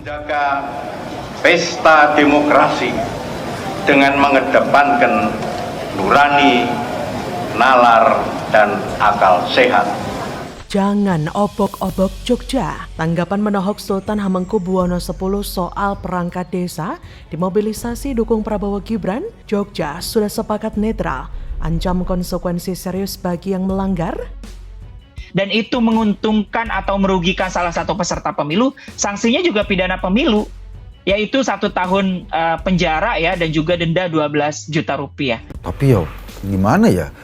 Menjaga pesta demokrasi dengan mengedepankan nurani, nalar, dan akal sehat. Jangan obok-obok Jogja. Tanggapan menohok Sultan Hamengkubuwono X soal perangkat desa dimobilisasi dukung Prabowo Gibran, Jogja sudah sepakat netral, ancam konsekuensi serius bagi yang melanggar. Dan itu menguntungkan atau merugikan salah satu peserta pemilu, sanksinya juga pidana pemilu, yaitu 1 tahun penjara ya dan juga denda 12 juta rupiah. Tapi gimana ya,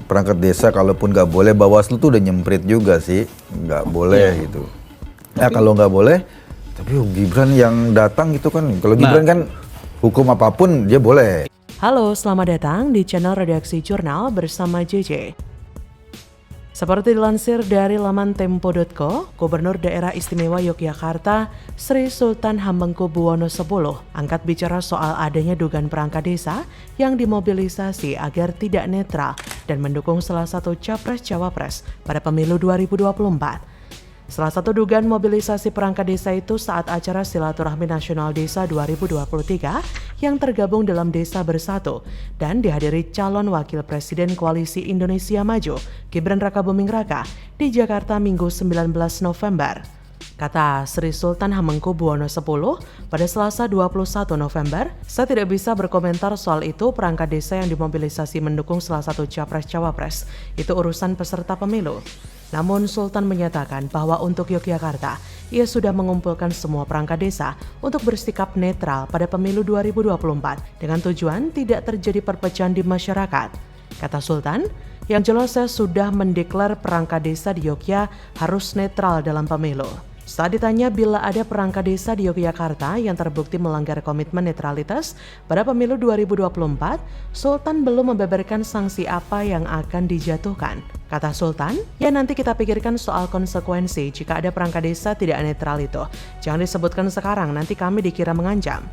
perangkat desa kalaupun nggak boleh, Bawaslu tuh udah nyemprit juga sih, nggak boleh gitu. Ya kalau nggak boleh, tapi Gibran yang datang gitu kan, kalau Gibran kan hukum apapun dia boleh. Halo, selamat datang di channel Redaksi Jurnal bersama JJ. Seperti dilansir dari laman tempo.co, Gubernur Daerah Istimewa Yogyakarta, Sri Sultan Hamengkubuwono X, angkat bicara soal adanya dugaan perangkat desa yang dimobilisasi agar tidak netral dan mendukung salah satu capres-cawapres pada pemilu 2024. Salah satu dugaan mobilisasi perangkat desa itu saat acara Silaturahmi Nasional Desa 2023 yang tergabung dalam Desa Bersatu dan dihadiri calon wakil presiden Koalisi Indonesia Maju, Gibran Rakabuming Raka, di Jakarta Minggu 19 November. Kata Sri Sultan Hamengkubuwono X pada Selasa 21 November, saya tidak bisa berkomentar soal itu. Perangkat desa yang dimobilisasi mendukung salah satu capres-cawapres itu urusan peserta pemilu. Namun Sultan menyatakan bahwa untuk Yogyakarta, ia sudah mengumpulkan semua perangkat desa untuk bersikap netral pada pemilu 2024 dengan tujuan tidak terjadi perpecahan di masyarakat. Kata Sultan, yang jelas saya sudah mendeklar perangkat desa di Yogyakarta harus netral dalam pemilu. Saat ditanya bila ada perangkat desa di Yogyakarta yang terbukti melanggar komitmen netralitas pada pemilu 2024, Sultan belum membeberkan sanksi apa yang akan dijatuhkan. Kata Sultan, ya nanti kita pikirkan soal konsekuensi jika ada perangkat desa tidak netral itu. Jangan disebutkan sekarang, nanti kami dikira mengancam.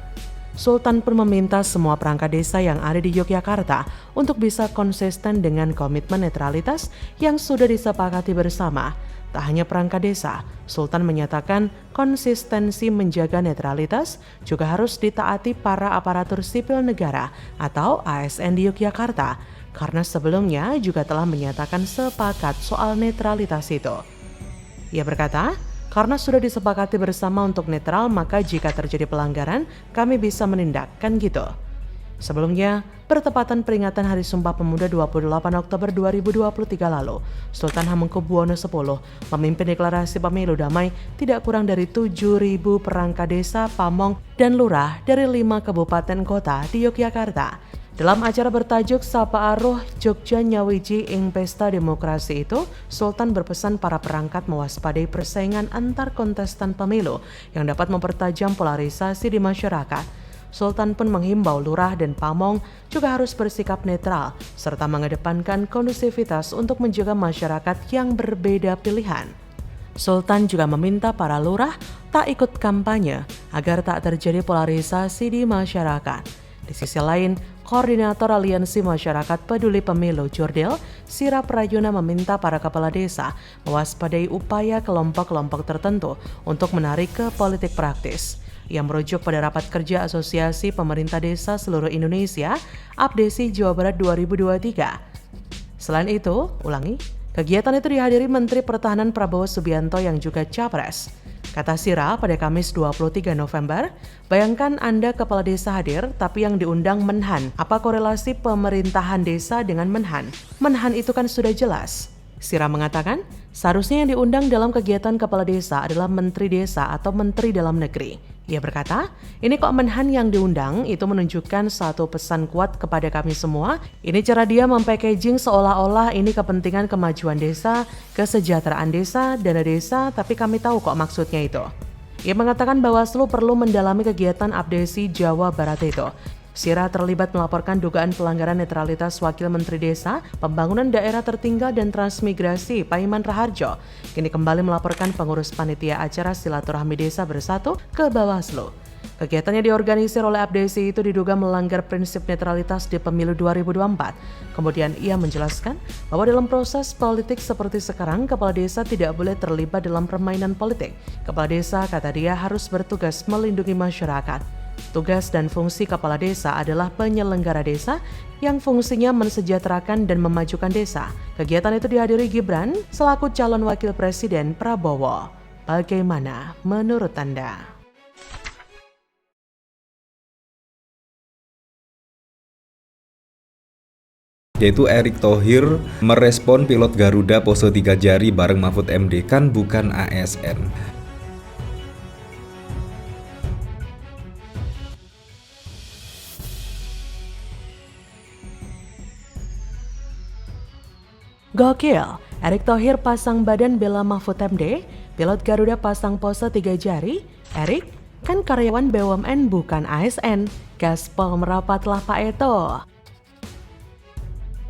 Sultan pun meminta semua perangkat desa yang ada di Yogyakarta untuk bisa konsisten dengan komitmen netralitas yang sudah disepakati bersama. Tak hanya perangkat desa, Sultan menyatakan konsistensi menjaga netralitas juga harus ditaati para aparatur sipil negara atau ASN di Yogyakarta, karena sebelumnya juga telah menyatakan sepakat soal netralitas itu. Ia berkata, karena sudah disepakati bersama untuk netral, maka jika terjadi pelanggaran, kami bisa menindak, kan gitu. Sebelumnya, bertepatan peringatan Hari Sumpah Pemuda 28 Oktober 2023 lalu, Sultan Hamengkubuwono X memimpin deklarasi pemilu damai tidak kurang dari 7.000 perangkat desa, pamong, dan lurah dari 5 kabupaten kota di Yogyakarta. Dalam acara bertajuk Sapa Aruh Jogja Nyawiji ing Pesta Demokrasi itu, Sultan berpesan para perangkat mewaspadai persaingan antar kontestan pemilu yang dapat mempertajam polarisasi di masyarakat. Sultan pun menghimbau lurah dan pamong juga harus bersikap netral serta mengedepankan kondusivitas untuk menjaga masyarakat yang berbeda pilihan. Sultan juga meminta para lurah tak ikut kampanye agar tak terjadi polarisasi di masyarakat. Di sisi lain, Koordinator Aliansi Masyarakat Peduli Pemilu Jurdil, Sirap Rayuna meminta para kepala desa mewaspadai upaya kelompok-kelompok tertentu untuk menarik ke politik praktis. Ia merujuk pada rapat kerja Asosiasi Pemerintah Desa Seluruh Indonesia, APDESI Jawa Barat 2023. Selain itu, kegiatan itu dihadiri Menteri Pertahanan Prabowo Subianto yang juga capres. Kata Sira pada Kamis 23 November, bayangkan Anda kepala desa hadir, tapi yang diundang Menhan. Apa korelasi pemerintahan desa dengan Menhan? Menhan itu kan sudah jelas. Sira mengatakan, seharusnya yang diundang dalam kegiatan kepala desa adalah Menteri Desa atau Menteri Dalam Negeri. Ia berkata, ini kok Menhan yang diundang, itu menunjukkan satu pesan kuat kepada kami semua. Ini cara dia mempackaging seolah-olah ini kepentingan kemajuan desa, kesejahteraan desa, dana desa, tapi kami tahu kok maksudnya itu. Ia mengatakan Bawaslu perlu mendalami kegiatan APDESI Jawa Barat itu. Sira terlibat melaporkan dugaan pelanggaran netralitas Wakil Menteri Desa, Pembangunan Daerah Tertinggal dan Transmigrasi Paiman Raharjo. Kini kembali melaporkan pengurus panitia acara Silaturahmi Desa Bersatu ke Bawaslu. Kegiatannya diorganisir oleh Abdesi itu diduga melanggar prinsip netralitas di pemilu 2024. Kemudian ia menjelaskan bahwa dalam proses politik seperti sekarang, kepala desa tidak boleh terlibat dalam permainan politik. Kepala desa, kata dia, harus bertugas melindungi masyarakat. Tugas dan fungsi kepala desa adalah penyelenggara desa yang fungsinya mensejahterakan dan memajukan desa. Kegiatan itu dihadiri Gibran selaku calon wakil presiden Prabowo. Bagaimana menurut Anda? Yaitu Erick Thohir merespon pilot Garuda pose 3 jari bareng Mahfud MD, kan bukan ASN. Gokil, Erick Thohir pasang badan bela Mahfud MD, pilot Garuda pasang pose 3 jari. Erick, kan karyawan BUMN bukan ASN, gaspol merapatlah Pak Eto.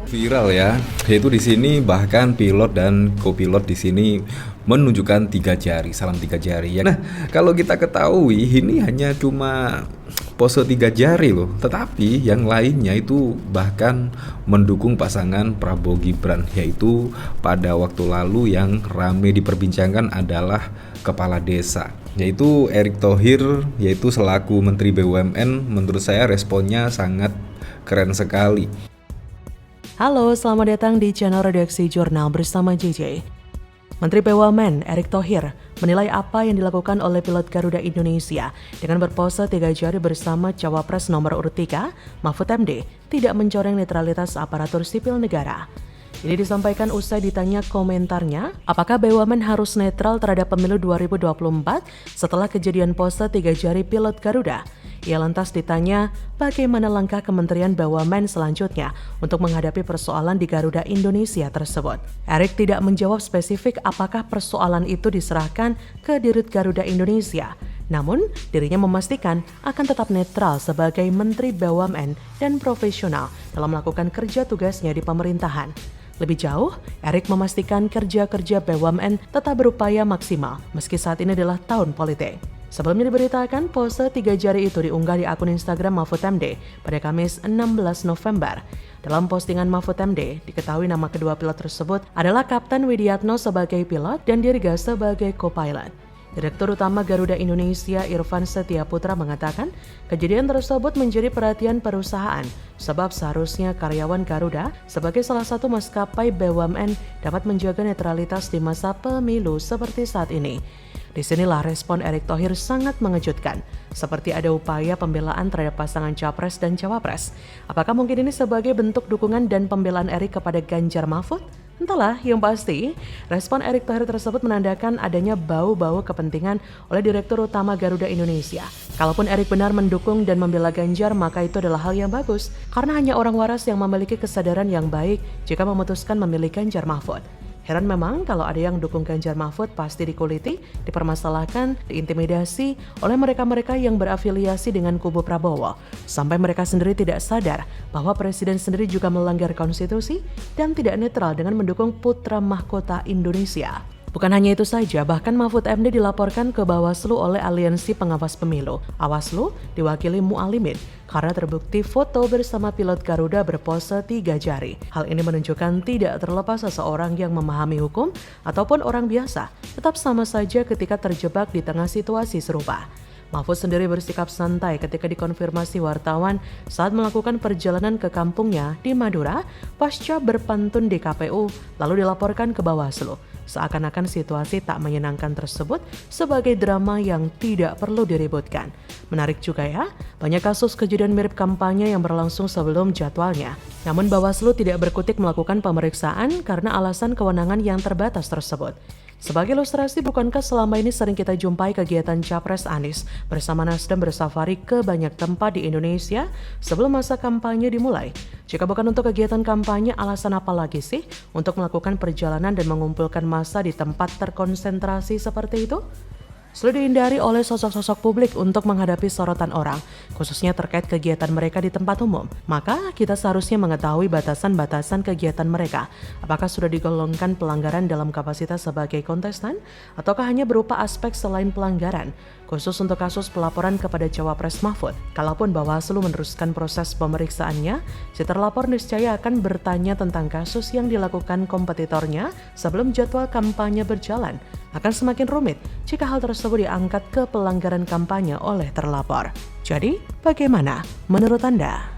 Viral ya, yaitu di sini bahkan pilot dan kopilot di sini menunjukkan 3 jari, salam 3 jari ya. Nah, kalau kita ketahui ini hanya cuma pose 3 jari loh, tetapi yang lainnya itu bahkan mendukung pasangan Prabowo Gibran, yaitu pada waktu lalu yang rame diperbincangkan adalah kepala desa, yaitu Erick Thohir, yaitu selaku Menteri BUMN. Menurut saya responnya sangat keren sekali. Halo, selamat datang di channel Redaksi Jurnal bersama JJ. Menteri BUMN Erick Thohir menilai apa yang dilakukan oleh pilot Garuda Indonesia dengan berpose 3 jari bersama Cawapres nomor urut 3, Mahfud MD, tidak mencoreng netralitas aparatur sipil negara. Ini disampaikan usai ditanya komentarnya, apakah BUMN harus netral terhadap pemilu 2024 setelah kejadian pose 3 jari pilot Garuda. Ia lantas ditanya bagaimana langkah Kementerian BUMN selanjutnya untuk menghadapi persoalan di Garuda Indonesia tersebut. Erick tidak menjawab spesifik apakah persoalan itu diserahkan ke Dirut Garuda Indonesia. Namun, dirinya memastikan akan tetap netral sebagai Menteri BUMN dan profesional dalam melakukan kerja tugasnya di pemerintahan. Lebih jauh, Erick memastikan kerja-kerja BUMN tetap berupaya maksimal meski saat ini adalah tahun politik. Sebelumnya diberitakan pose 3 jari itu diunggah di akun Instagram Mahfud MD pada Kamis 16 November. Dalam postingan Mahfud MD, diketahui nama kedua pilot tersebut adalah Kapten Widiatno sebagai pilot dan Dirga sebagai co-pilot. Direktur Utama Garuda Indonesia Irfan Setiaputra mengatakan kejadian tersebut menjadi perhatian perusahaan sebab seharusnya karyawan Garuda sebagai salah satu maskapai BUMN dapat menjaga netralitas di masa pemilu seperti saat ini. Disinilah respon Erick Thohir sangat mengejutkan, seperti ada upaya pembelaan terhadap pasangan Capres dan Cawapres. Apakah mungkin ini sebagai bentuk dukungan dan pembelaan Erick kepada Ganjar Mahfud? Entahlah, yang pasti, respon Erick Thohir tersebut menandakan adanya bau-bau kepentingan oleh Direktur Utama Garuda Indonesia. Kalaupun Erick benar mendukung dan membela Ganjar, maka itu adalah hal yang bagus, karena hanya orang waras yang memiliki kesadaran yang baik jika memutuskan memilih Ganjar Mahfud. Heran memang kalau ada yang dukung Ganjar Mahfud pasti dikuliti, dipermasalahkan, diintimidasi oleh mereka-mereka yang berafiliasi dengan kubu Prabowo. Sampai mereka sendiri tidak sadar bahwa Presiden sendiri juga melanggar konstitusi dan tidak netral dengan mendukung putra mahkota Indonesia. Bukan hanya itu saja, bahkan Mahfud MD dilaporkan ke Bawaslu oleh Aliansi Pengawas Pemilu. Awaslu diwakili Mualimin karena terbukti foto bersama pilot Garuda berpose 3 jari. Hal ini menunjukkan tidak terlepas seseorang yang memahami hukum ataupun orang biasa, tetap sama saja ketika terjebak di tengah situasi serupa. Mahfud sendiri bersikap santai ketika dikonfirmasi wartawan saat melakukan perjalanan ke kampungnya di Madura pasca berpantun di KPU lalu dilaporkan ke Bawaslu. Seakan-akan situasi tak menyenangkan tersebut sebagai drama yang tidak perlu diributkan. Menarik juga ya, banyak kasus kejadian mirip kampanye yang berlangsung sebelum jadwalnya. Namun Bawaslu tidak berkutik melakukan pemeriksaan karena alasan kewenangan yang terbatas tersebut. Sebagai ilustrasi, bukankah selama ini sering kita jumpai kegiatan Capres Anies bersama Nasdem bersafari ke banyak tempat di Indonesia sebelum masa kampanye dimulai? Jika bukan untuk kegiatan kampanye, alasan apa lagi sih untuk melakukan perjalanan dan mengumpulkan massa di tempat terkonsentrasi seperti itu? Sulit dihindari oleh sosok-sosok publik untuk menghadapi sorotan orang, khususnya terkait kegiatan mereka di tempat umum. Maka kita seharusnya mengetahui batasan-batasan kegiatan mereka. Apakah sudah digolongkan pelanggaran dalam kapasitas sebagai kontestan, ataukah hanya berupa aspek selain pelanggaran? Khusus untuk kasus pelaporan kepada Cawapres Mahfud, kalaupun Bawaslu meneruskan proses pemeriksaannya, si terlapor niscaya akan bertanya tentang kasus yang dilakukan kompetitornya sebelum jadwal kampanye berjalan. Akan semakin rumit jika hal tersebut diangkat ke pelanggaran kampanye oleh terlapor. Jadi, bagaimana menurut Anda?